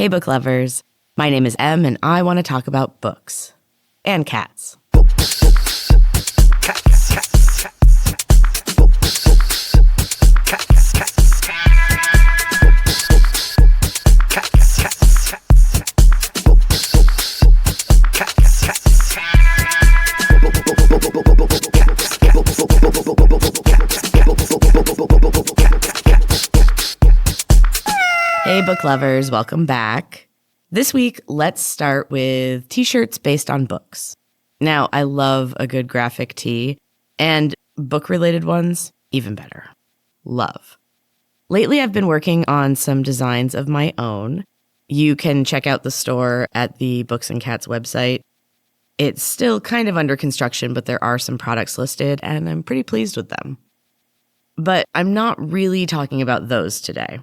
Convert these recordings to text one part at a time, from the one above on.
Hey book lovers, my name is Em and I want to talk about books. And cats. Hey book lovers, welcome back. This week, let's start with t-shirts based on books. Now, I love a good graphic tee, and book-related ones, even better. Love. Lately, I've been working on some designs of my own. You can check out the store at the Books and Cats website. It's still kind of under construction, but there are some products listed, and I'm pretty pleased with them. But I'm not really talking about those today.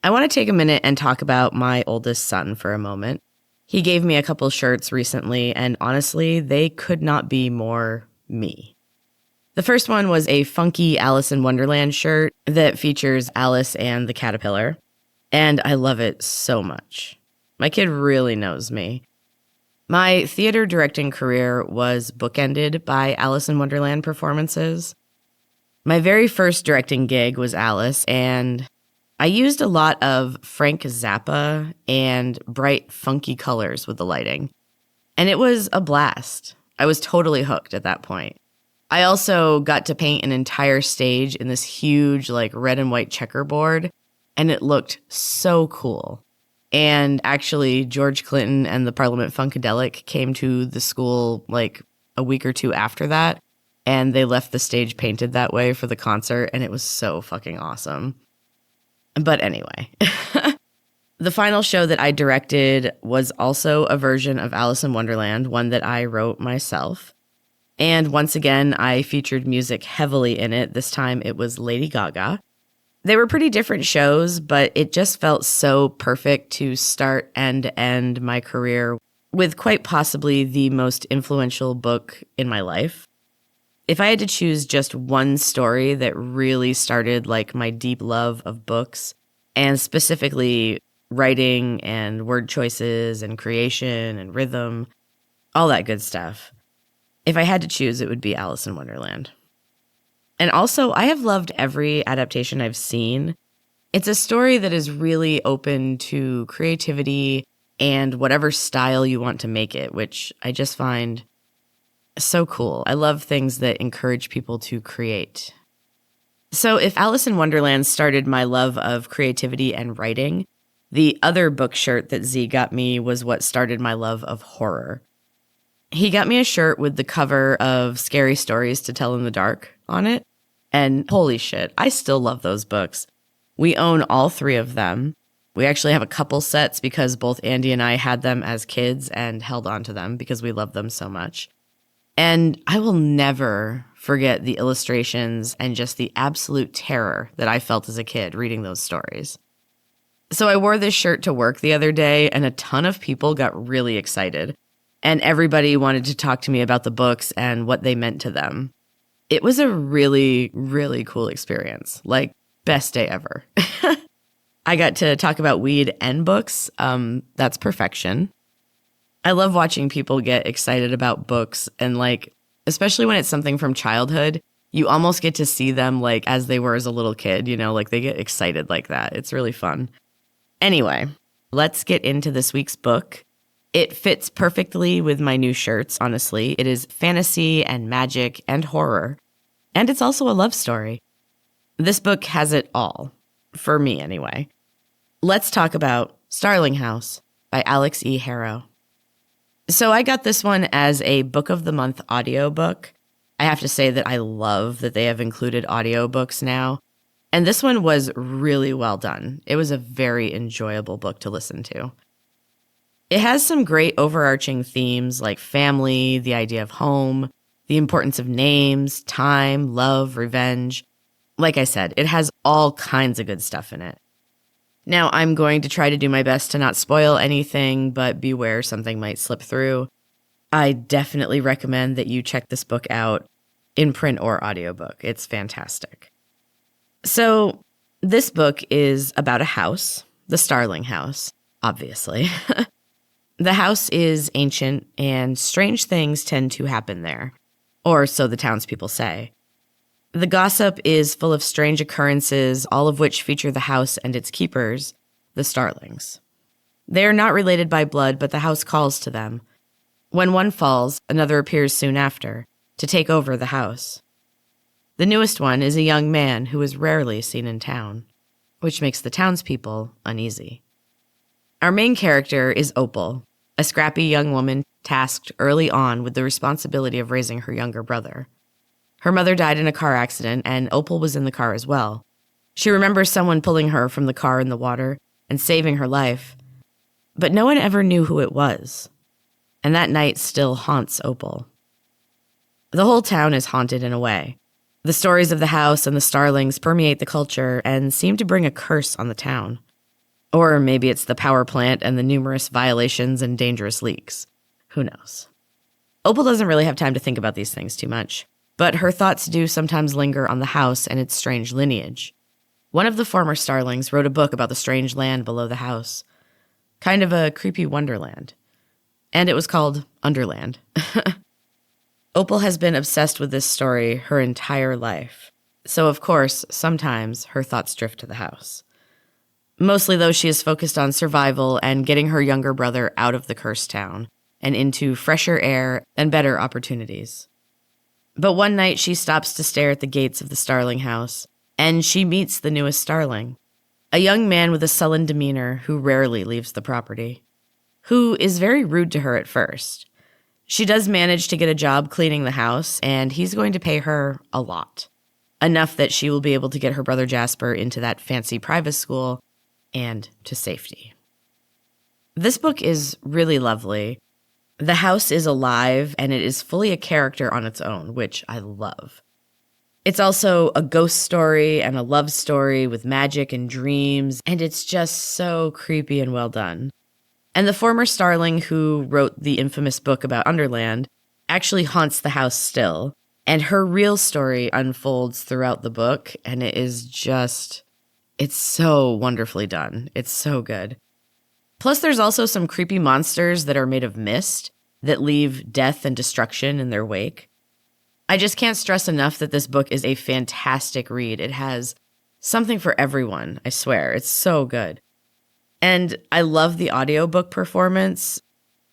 I want to take a minute and talk about my oldest son for a moment. He gave me a couple shirts recently, and honestly, they could not be more me. The first one was a funky Alice in Wonderland shirt that features Alice and the caterpillar, and I love it so much. My kid really knows me. My theater directing career was bookended by Alice in Wonderland performances. My very first directing gig was Alice, and I used a lot of Frank Zappa and bright, funky colors with the lighting. And it was a blast. I was totally hooked at that point. I also got to paint an entire stage in this huge, red and white checkerboard, and it looked so cool. And actually, George Clinton and the Parliament Funkadelic came to the school a week or two after that, and they left the stage painted that way for the concert, and it was so fucking awesome. But anyway, the final show that I directed was also a version of Alice in Wonderland, one that I wrote myself. And once again, I featured music heavily in it. This time it was Lady Gaga. They were pretty different shows, but it just felt so perfect to start and end my career with quite possibly the most influential book in my life. If I had to choose just one story that really started my deep love of books, and specifically writing and word choices and creation and rhythm, all that good stuff, if I had to choose, it would be Alice in Wonderland. And also, I have loved every adaptation I've seen. It's a story that is really open to creativity and whatever style you want to make it, which I just find so cool. I love things that encourage people to create. So if Alice in Wonderland started my love of creativity and writing, the other book shirt that Z got me was what started my love of horror. He got me a shirt with the cover of Scary Stories to Tell in the Dark on it, and holy shit, I still love those books. We own all three of them. We actually have a couple sets because both Andy and I had them as kids and held on to them because we love them so much. And I will never forget the illustrations and just the absolute terror that I felt as a kid reading those stories. So I wore this shirt to work the other day, and a ton of people got really excited. And everybody wanted to talk to me about the books and what they meant to them. It was a really, really cool experience. Best day ever. I got to talk about weed and books. That's perfection. I love watching people get excited about books and especially when it's something from childhood, you almost get to see them as they were as a little kid, they get excited like that. It's really fun. Anyway, let's get into this week's book. It fits perfectly with my new shirts, honestly. It is fantasy and magic and horror. And it's also a love story. This book has it all. For me, anyway. Let's talk about Starling House by Alix E Harrow. So I got this one as a Book of the Month audiobook. I have to say that I love that they have included audiobooks now. And this one was really well done. It was a very enjoyable book to listen to. It has some great overarching themes like family, the idea of home, the importance of names, time, love, revenge. Like I said, it has all kinds of good stuff in it. Now, I'm going to try to do my best to not spoil anything, but beware something might slip through. I definitely recommend that you check this book out in print or audiobook. It's fantastic. So, this book is about a house, the Starling House. obviously. The house is ancient, and strange things tend to happen there, or so the townspeople say. The gossip is full of strange occurrences, all of which feature the house and its keepers, the Starlings. They are not related by blood, but the house calls to them. When one falls, another appears soon after, to take over the house. The newest one is a young man who is rarely seen in town, which makes the townspeople uneasy. Our main character is Opal, a scrappy young woman tasked early on with the responsibility of raising her younger brother. Her mother died in a car accident, and Opal was in the car as well. She remembers someone pulling her from the car in the water and saving her life, but no one ever knew who it was, and that night still haunts Opal. The whole town is haunted in a way. The stories of the house and the Starlings permeate the culture and seem to bring a curse on the town. Or maybe it's the power plant and the numerous violations and dangerous leaks. Who knows? Opal doesn't really have time to think about these things too much, but her thoughts do sometimes linger on the house and its strange lineage. One of the former Starlings wrote a book about the strange land below the house. Kind of a creepy wonderland. And it was called Underland. Opal has been obsessed with this story her entire life. So, of course, sometimes her thoughts drift to the house. Mostly, though, she is focused on survival and getting her younger brother out of the cursed town and into fresher air and better opportunities. But one night, she stops to stare at the gates of the Starling House, and she meets the newest Starling, a young man with a sullen demeanor who rarely leaves the property, who is very rude to her at first. She does manage to get a job cleaning the house, and he's going to pay her a lot, enough that she will be able to get her brother Jasper into that fancy private school and to safety. This book is really lovely. The house is alive, and it is fully a character on its own, which I love. It's also a ghost story and a love story with magic and dreams, and it's just so creepy and well done. And the former Starling who wrote the infamous book about Underland actually haunts the house still, and her real story unfolds throughout the book, and it is just... it's so wonderfully done. It's so good. Plus, there's also some creepy monsters that are made of mist that leave death and destruction in their wake. I just can't stress enough that this book is a fantastic read. It has something for everyone, I swear. It's so good. And I love the audiobook performance.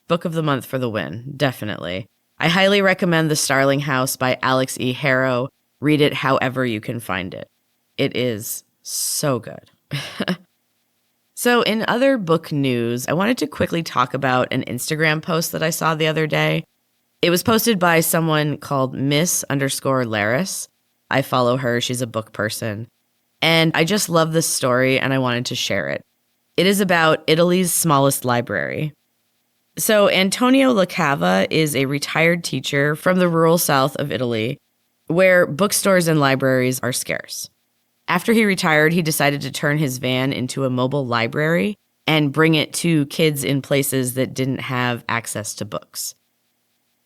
Book of the month for the win, definitely. I highly recommend The Starling House by Alix E Harrow. Read it however you can find it. It is so good. So in other book news, I wanted to quickly talk about an Instagram post that I saw the other day. It was posted by someone called Miss_Laris. I follow her. She's a book person. And I just love this story and I wanted to share it. It is about Italy's smallest library. So Antonio LaCava is a retired teacher from the rural south of Italy, where bookstores and libraries are scarce. After he retired, he decided to turn his van into a mobile library and bring it to kids in places that didn't have access to books.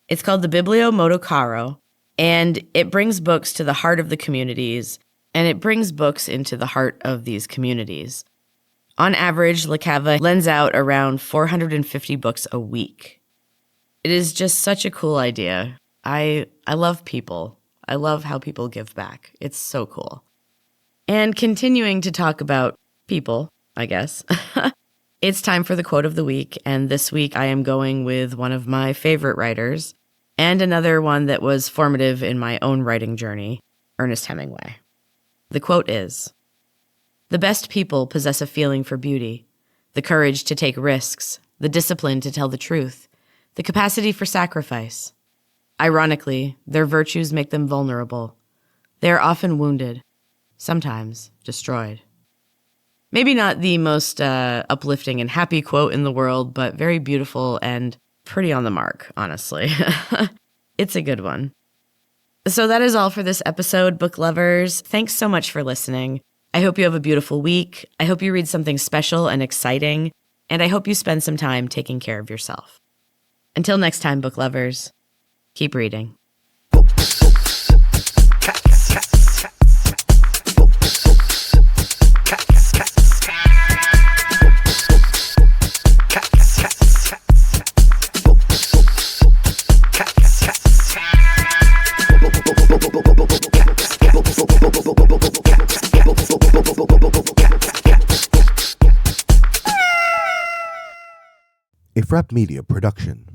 It's called the Biblio Motocaro, and it brings books to the heart of the communities, and it brings books into the heart of these communities. On average, LaCava lends out around 450 books a week. It is just such a cool idea. I love people. I love how people give back. It's so cool. And continuing to talk about people, I guess, it's time for the quote of the week. And this week I am going with one of my favorite writers and another one that was formative in my own writing journey, Ernest Hemingway. The quote is, "The best people possess a feeling for beauty, the courage to take risks, the discipline to tell the truth, the capacity for sacrifice. Ironically, their virtues make them vulnerable. They are often wounded, sometimes destroyed." Maybe not the most uplifting and happy quote in the world, but very beautiful and pretty on the mark, honestly. It's a good one. So that is all for this episode, book lovers. Thanks so much for listening. I hope you have a beautiful week. I hope you read something special and exciting, and I hope you spend some time taking care of yourself. Until next time, book lovers, keep reading. a Frap Media production.